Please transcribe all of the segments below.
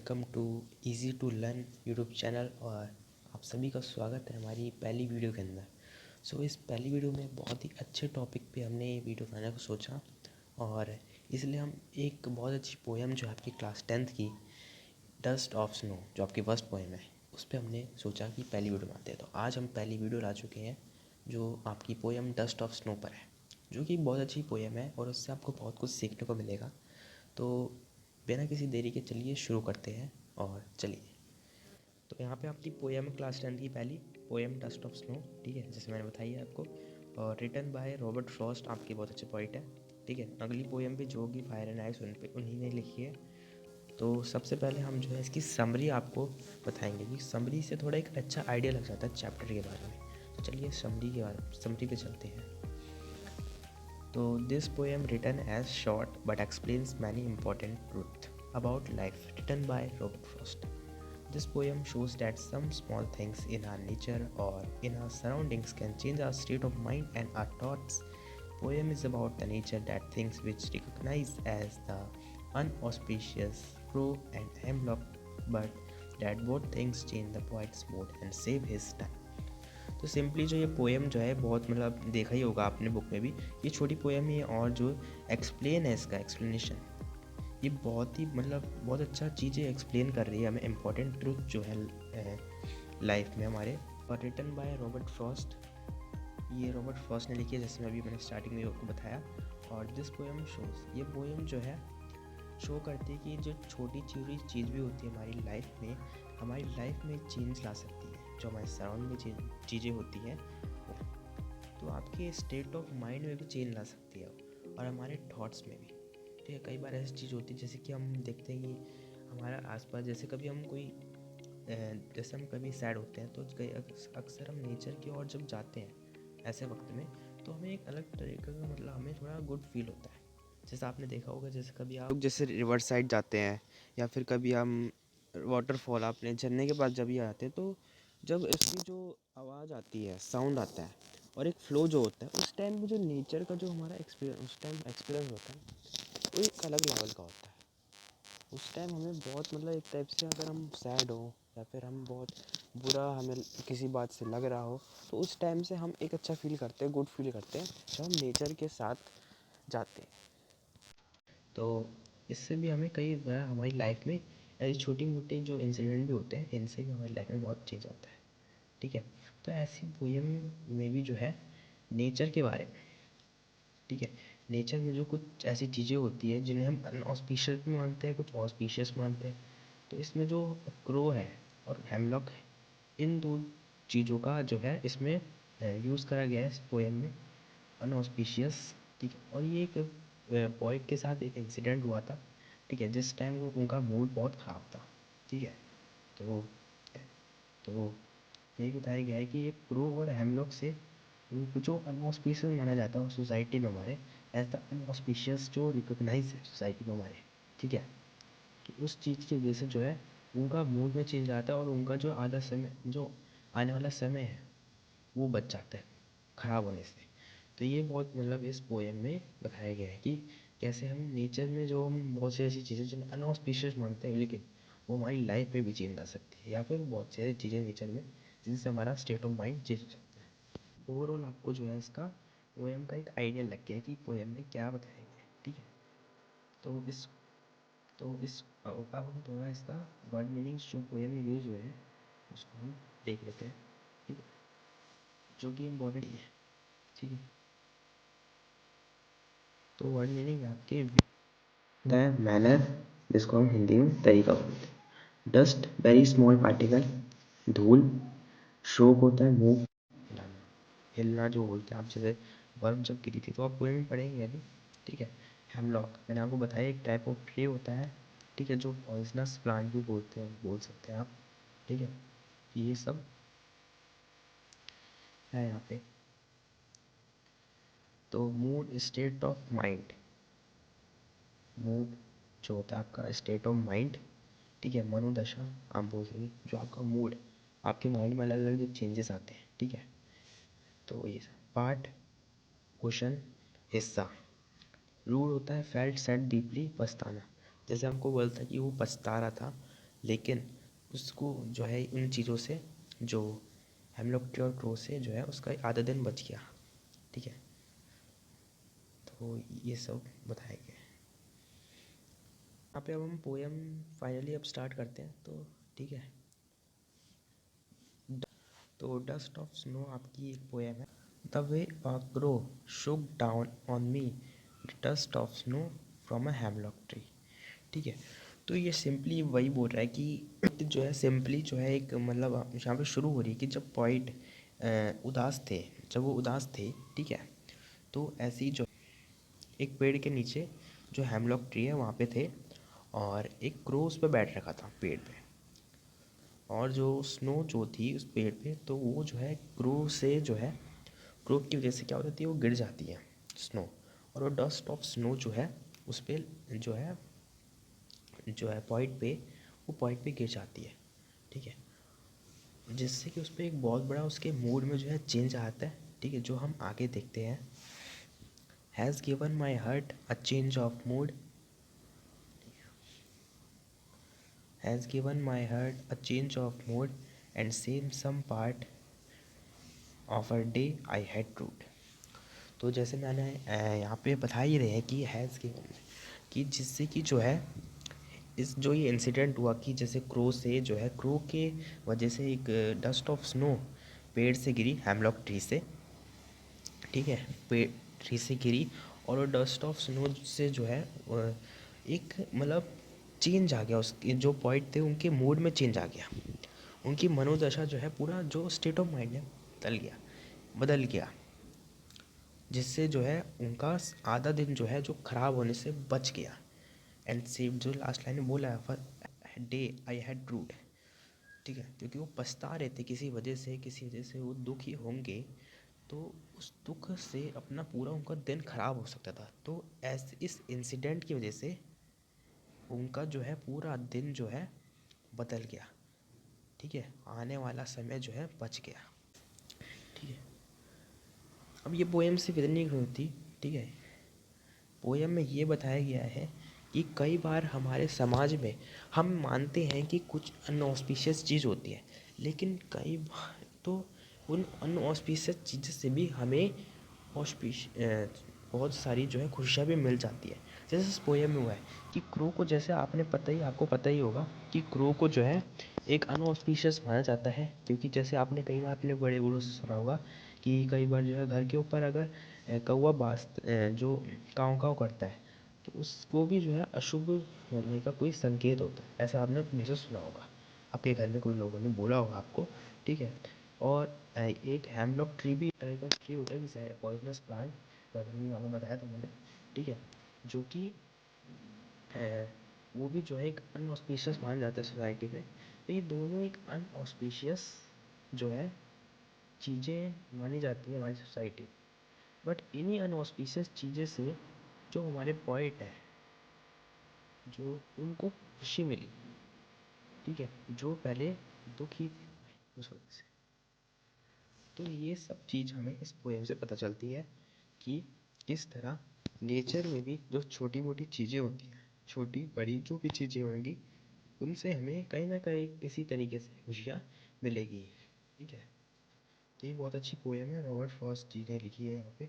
Welcome to easy to learn YouTube channel. और आप सभी का स्वागत है हमारी पहली वीडियो के अंदर। इस पहली वीडियो में बहुत ही अच्छे टॉपिक पे हमने ये वीडियो बनाने को सोचा, और इसलिए हम एक बहुत अच्छी पोएम जो है आपकी क्लास 10th की डस्ट ऑफ स्नो, जो आपकी फर्स्ट पोएम है, उस पर हमने सोचा कि पहली वीडियो बनाते हैं। तो आज हम पहली वीडियो ला चुके हैं जो आपकी पोएम डस्ट ऑफ स्नो पर है, जो कि बहुत अच्छी पोएम है और उससे आपको बहुत कुछ सीखने को मिलेगा। तो बिना किसी देरी के चलिए शुरू करते हैं। और चलिए, तो यहाँ पे आपकी पोएम क्लास 10th की पहली पोएम डस्ट ऑफ स्नो, ठीक है, जैसे मैंने बताई है आपको, और रिटन बाय रॉबर्ट फ्रॉस्ट, आपकी बहुत अच्छे पोइट है, ठीक है। अगली पोएम भी जो कि फायर एंड आइस उन्हीं ने लिखी है। तो सबसे पहले हम जो है इसकी समरी आपको बताएंगे कि समरी से थोड़ा एक अच्छा आइडिया लग जाता है चैप्टर के बारे में। तो चलिए समरी पे चलते हैं। तो this poem written as short but explains many important truths about life, written by Robert Frost. This poem shows that some small things in our nature or in our surroundings can change our state of mind and our thoughts. Poem is about the nature that things which recognize as the unauspicious, crow and hemlock, but that both things change the poet's mood and save his time. तो simply जो ये poem जो है, बहुत मतलब देखा ही होगा आपने बुक में भी, ये छोटी पोएम ही है, और जो एक्सप्लेन है, इसका एक्सप्लेनेशन ये बहुत ही मतलब बहुत अच्छा चीज़ें एक्सप्लेन कर रही है हमें, इम्पोर्टेंट ट्रूथ जो है लाइफ में हमारे। और रिटन बाय रॉबर्ट फ्रॉस्ट, ये रॉबर्ट फ्रॉस्ट ने लिखी है, जैसे मैंने स्टार्टिंग में आपको बताया। और दिस पोएम शोज, ये पोएम जो है शो करती है कि जो छोटी छोटी चीज़ भी होती है हमारी लाइफ में चेंज ला सकती है। जो हमारे सराउंड में चीज़ें होती हैं, तो आपके स्टेट ऑफ माइंड में भी चेंज ला सकती है, और हमारे थॉट्स में भी, ठीक है। कई बार ऐसी चीज़ होती है, जैसे कि हम देखते हैं कि हमारा आसपास, जैसे कभी हम जैसे हम कभी सैड होते हैं, तो अक्सर हम नेचर की ओर जब जाते हैं ऐसे वक्त में, तो हमें एक अलग तरीके का मतलब हमें थोड़ा गुड फील होता है। जैसे आपने देखा होगा, जैसे कभी आप जैसे रिवर साइड जाते हैं, या फिर कभी हम वाटरफॉल, आपने झरने के पास जब ये आते हैं, तो जब इसकी जो आवाज़ आती है, साउंड आता है, और एक फ्लो जो होता है, उस टाइम में जो नेचर का जो हमारा एक्सपीरियंस होता है, वो एक अलग लेवल का होता है। उस टाइम हमें बहुत मतलब एक टाइप से, अगर हम सैड हो या फिर हम बहुत बुरा हमें किसी बात से लग रहा हो, तो उस टाइम से हम एक अच्छा फील करते हैं, गुड फील करते हैं, जब हम नेचर के साथ जाते हैं। तो इससे भी हमें कई बार हमारी लाइफ में ऐसी छोटी मोटी जो इंसिडेंट भी होते हैं, इनसे भी हमारी लाइफ में बहुत चेंज आता है, ठीक है। तो ऐसी पोएम में भी जो है नेचर के बारे में, ठीक है, नेचर में जो कुछ ऐसी चीज़ें होती है जिन्हें हम अनऑस्पिशियस भी मानते हैं, कुछ ऑस्पिशियस मानते हैं। तो इसमें जो क्रो है और हेमलॉक है, इन दो चीज़ों का जो है इसमें यूज़ करा गया है इस पोएम में, अनऑस्पिशियस, ठीक है। और ये एक पोएट के साथ एक इंसिडेंट हुआ था, ठीक है, जिस टाइम वो उनका मूड बहुत ख़राब था, ठीक है। तो तो यही बताया गया है कि एक क्रो और हेमलॉक से वो जो अनऑस्पिशियस माना जाता है सोसाइटी में हमारे, एज द अनऑस्पिशियस जो रिकोगनाइज है सोसाइटी में हमारे, ठीक है, कि उस चीज़ की वजह से जो है उनका मूड में चेंज आता है, और उनका जो आधा समय, जो आने वाला समय है, वो बच जाता है ख़राब होने से। तो ये बहुत मतलब इस पोएम में बताया गया है कि कैसे हम नेचर में जो हम बहुत सी ऐसी चीज़ें जिन्हें अनऑस्पिशियस मानते हैं, लेकिन वो हमारी लाइफ में भी चेंज ला सकती है, या फिर बहुत सी ऐसी चीज़ें नेचर में जिनसे हमारा स्टेट ऑफ माइंड चेंज हो सकता है। ओवरऑल आपको जो है इसका पोएम का एक आइडिया लग गया है कि पोएम में क्या बताया गया है, ठीक है। तो इस अब हम थोड़ा इसका वर्ड मीनिंग्स जो पोएम में यूज़ हुए हैं उसको हम देख लेते हैं, ठीक है, जो कि इम्पोर्टेंट है, ठीक है। तो वर्ड मीनिंग आपके द मैनर, जिसको हम हिंदी में तरीका बोलते हैं। डस्ट वेरी स्मॉल पार्टिकल, धूल। शोक होता है मूव, हिलाना, हिलना जो बोलते हैं आप, जैसे बर्फ जब गिरी थी, तो आप पोएम में पढ़ेंगे अभी, ठीक है। हेमलॉक मैंने आपको बताया एक टाइप ऑफ ट्री होता है, ठीक है, जो पॉइजनस प्लांट भी बोल सकते हैं आप, ठीक है। ये सब है यहाँ पे। तो mood, state of mind, mood जो होता है आपका स्टेट ऑफ माइंड, ठीक है, मनोदशा आप बोल सकते, जो आपका मूड, आपके माइंड में अलग अलग जो चेंजेस आते हैं, ठीक है। तो ये पार्ट, क्वेश्चन, हिस्सा। रूड होता है फेल्ट सैड डीपली, पछताना, जैसे हमको बोलता है कि वो पछता रहा था, लेकिन उसको जो है उन चीज़ों से, जो हेमलॉक ट्री और क्रो से जो है उसका आधा दिन बच गया। ठीक है, तो ये सब बताया गया है यहाँ पे। अब हम पोएम फाइनली अब स्टार्ट करते हैं, तो ठीक है। तो डस्ट ऑफ स्नो आपकी एक पोएम है। The way a crow Shuk down on me, dust of snow from a hemlock tree. ठीक है, तो ये सिंपली वही बोल रहा है कि जो है सिंपली जो है एक मतलब यहाँ पे शुरू हो रही है कि जब पॉइंट उदास थे, जब वो उदास थे, ठीक है, तो ऐसे ही जो एक पेड़ के नीचे जो हेमलॉक ट्री है वहाँ पे थे, और एक क्रो उस पर बैठ रखा था पेड़ पे, और जो स्नो जो थी उस पेड़ पे, तो वो जो है क्रो से जो है, क्रो की वजह से क्या हो जाती है, वो गिर जाती है स्नो, और वो डस्ट ऑफ स्नो जो है उस पर जो है पॉइंट पे, वो पॉइंट पे गिर जाती है। ठीक है, जिससे कि उस पर एक बहुत बड़ा उसके मूड में जो है चेंज आता है। ठीक है, जो हम आगे देखते हैं। Has given my heart a change of mood, has given my heart a change of mood and saved some part of a day I had rued. तो जैसे मैंने यहाँ पे बता ही रहे हैं कि हैज़ गिवन, कि जिससे कि जो है इस जो ये इंसिडेंट हुआ कि जैसे क्रो से जो है, क्रो के वजह से एक डस्ट ऑफ स्नो पेड़ से गिरी, हेमलॉक ट्री से। ठीक है, पेड़ ट्री से गिरी, और वो डस्ट ऑफ स्नो से जो है एक मतलब चेंज आ गया, उसके जो पॉइंट थे उनके मूड में चेंज आ गया, उनकी मनोदशा जो है, पूरा जो स्टेट ऑफ माइंड है बदल गया, जिससे जो है उनका आधा दिन जो है जो ख़राब होने से बच गया। एंड सेव, जो लास्ट लाइन में बोला है, for day I had rued. ठीक है, क्योंकि वो पछता रहे थे किसी वजह से वो दुखी होंगे, तो उस दुख से अपना पूरा उनका दिन खराब हो सकता था। तो ऐसे इस इंसिडेंट की वजह से उनका जो है पूरा दिन जो है बदल गया। ठीक है, आने वाला समय जो है बच गया। ठीक है, अब ये पोएम सिर्फ इतनी नहीं होती। ठीक है, पोएम में ये बताया गया है कि कई बार हमारे समाज में हम मानते हैं कि कुछ अनऑस्पिशियस चीज़ होती है, लेकिन कई बार तो उन अनऑस्पिशियस चीज़ से भी हमें ऑस्पिश बहुत सारी जो है खुशियाँ भी मिल जाती है। जैसे इस पोएम में हुआ है कि क्रो को, जैसे आपको पता ही होगा कि क्रो को जो है एक अनऑस्पिशियस माना जाता है, क्योंकि जैसे आपने कई बार अपने बड़े बूढ़ों से सुना होगा कि कई बार जो है घर के ऊपर अगर कौवा जो काँव काँव करता है, तो उसको भी जो है अशुभ होने का कोई संकेत होता है। ऐसा आपने हमेशा सुना होगा, आपके घर में कोई लोगों ने बोला होगा आपको। ठीक है, और एक हेमलॉक ट्री भी तरह का ट्री होता है, जिसे पॉइजनस प्लांट आपने बताया था मैंने। ठीक है, जो कि वो भी जो है एक अनऑस्पिशियस माना जाता है सोसाइटी में। तो ये दोनों एक अनऑस्पिशियस जो है चीज़ें मानी जाती हैं हमारी सोसाइटी। बट इन्हीं अनऑस्पिशियस चीज़ें से जो हमारे पोएट है, जो उनको खुशी मिली, ठीक है, जो पहले दुखी थे उस वजह से। तो ये सब चीज़ हमें इस पोएम से पता चलती है कि किस तरह नेचर में भी जो छोटी मोटी चीज़ें होती हैं, छोटी बड़ी जो भी चीज़ें होंगी, उनसे हमें कहीं ना कहीं किसी तरीके से खुशियाँ मिलेगी। ठीक है, तो ये बहुत अच्छी पोएम है, रॉबर्ट फ्रॉस्ट जी ने लिखी है यहाँ पे।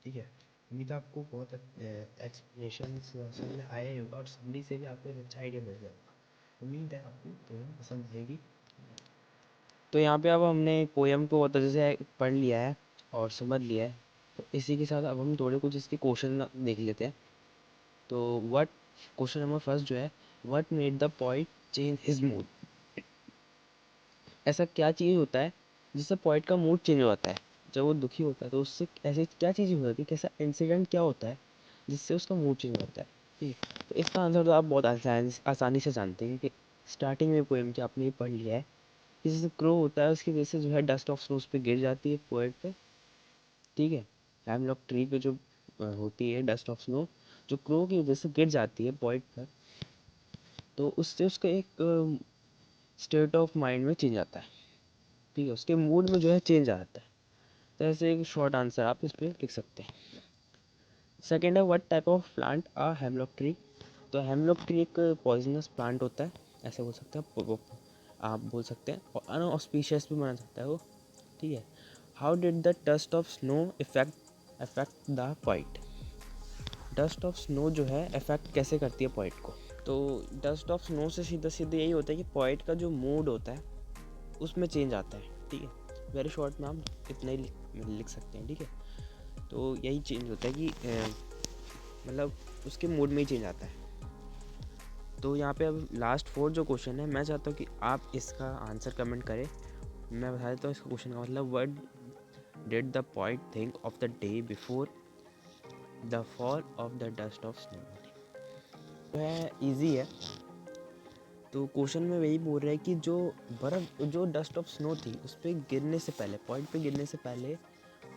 ठीक है, उम्मीद है आपको बहुत एक्सप्लेनेशन समझ में आया ही होगा, और समरी से भी आपको एक अच्छा आइडिया मिल जाएगा। उम्मीद है आपको पोएम पसंद आएगी। तो यहाँ पे अब हमने पोएम को बहुत अच्छे से पढ़ लिया है और समझ लिया है, तो इसी के साथ अब हम थोड़े कुछ इसके क्वेश्चन देख लेते हैं। तो व्हाट, क्वेश्चन नंबर फर्स्ट जो है, what made the poet change his mood. ऐसा क्या चीज़ होता है जिससे पोएट का मूड चेंज हो जाता है, जब वो दुखी होता है तो उससे ऐसे क्या चीज़ हो जाती है, कैसा इंसिडेंट क्या होता है जिससे उसका मूड चेंज हो जाता है। ठीक है, तो इसका आंसर तो आप बहुत आसानी से जानते हैं कि स्टार्टिंग में पोएम के आपने ये पढ़ लिया है कि जैसे क्रो होता है, उसकी वजह से जो है डस्ट ऑफ स्नो पे गिर जाती है पोएट पे। ठीक है, हेमलॉक ट्री पे जो होती है डस्ट ऑफ स्नो, जो क्रो की वजह से गिर जाती है पोएट पर, तो उससे उसका एक स्टेट ऑफ माइंड में चेंज आता है। ठीक है, उसके मूड में जो है चेंज आ जाता है। तो ऐसे एक शॉर्ट आंसर आप इस पर लिख सकते हैं। सेकेंड है, what type of plant a hemlock tree. तो हेमलॉक ट्री एक पॉइजनस प्लांट होता है। ऐसे बोल सकते हैं, आप बोल सकते हैं, और अनऑस्पिशियस भी माना जाता है वो, ठीक है। How did the dust of snow affect the poet. Dust of snow जो है अफेक्ट कैसे करती है पोइट को। तो डस्ट ऑफ स्नो से सीधा सीधा यही होता है कि पोइट का जो मूड होता है उसमें चेंज आता है, ठीक है। वेरी शॉर्ट में हम इतना ही लिख सकते हैं, ठीक है। तो यही चेंज होता है कि मतलब उसके मूड में ही चेंज आता है। तो यहाँ पे अब लास्ट 4 जो क्वेश्चन है, मैं चाहता हूँ कि आप इसका आंसर कमेंट करें। मैं बता देता हूँ इसका क्वेश्चन का मतलब, what did the poet think of the day before the fall of the dust of snow. जो है ईजी है। तो क्वेश्चन में वही बोल रहा है कि जो बर्फ़, जो डस्ट ऑफ स्नो थी उस पर गिरने से पहले, पॉइंट पे गिरने से पहले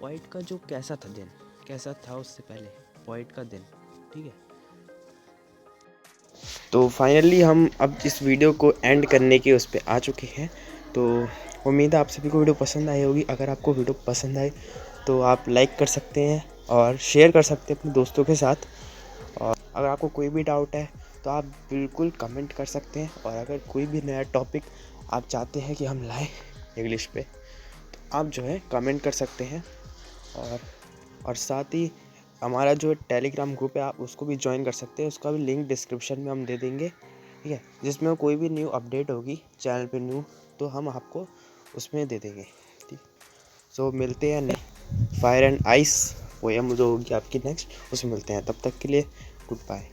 पॉइंट का जो कैसा था दिन, कैसा था उससे पहले पॉइंट का दिन, ठीक है। तो फाइनली हम अब इस वीडियो को एंड करने के उस पर आ चुके हैं। तो उम्मीद है आप सभी को वीडियो पसंद आई होगी। अगर आपको वीडियो पसंद आए तो आप लाइक कर सकते हैं और शेयर कर सकते हैं अपने दोस्तों के साथ। और अगर आपको कोई भी डाउट है तो आप बिल्कुल कमेंट कर सकते हैं। और अगर कोई भी नया टॉपिक आप चाहते हैं कि हम लाएं इंग्लिश पे, तो आप जो है कमेंट कर सकते हैं। और साथ ही हमारा जो टेलीग्राम ग्रुप है आप उसको भी ज्वाइन कर सकते हैं। उसका भी लिंक डिस्क्रिप्शन में हम दे देंगे, ठीक है। जिसमें कोई भी न्यू अपडेट होगी चैनल पे न्यू, तो हम आपको उसमें दे देंगे, ठीक। सो मिलते हैं फायर एंड आइस पोएम जो होगी आपकी नेक्स्ट, उसमें मिलते हैं। तब तक के लिए गुड बाय।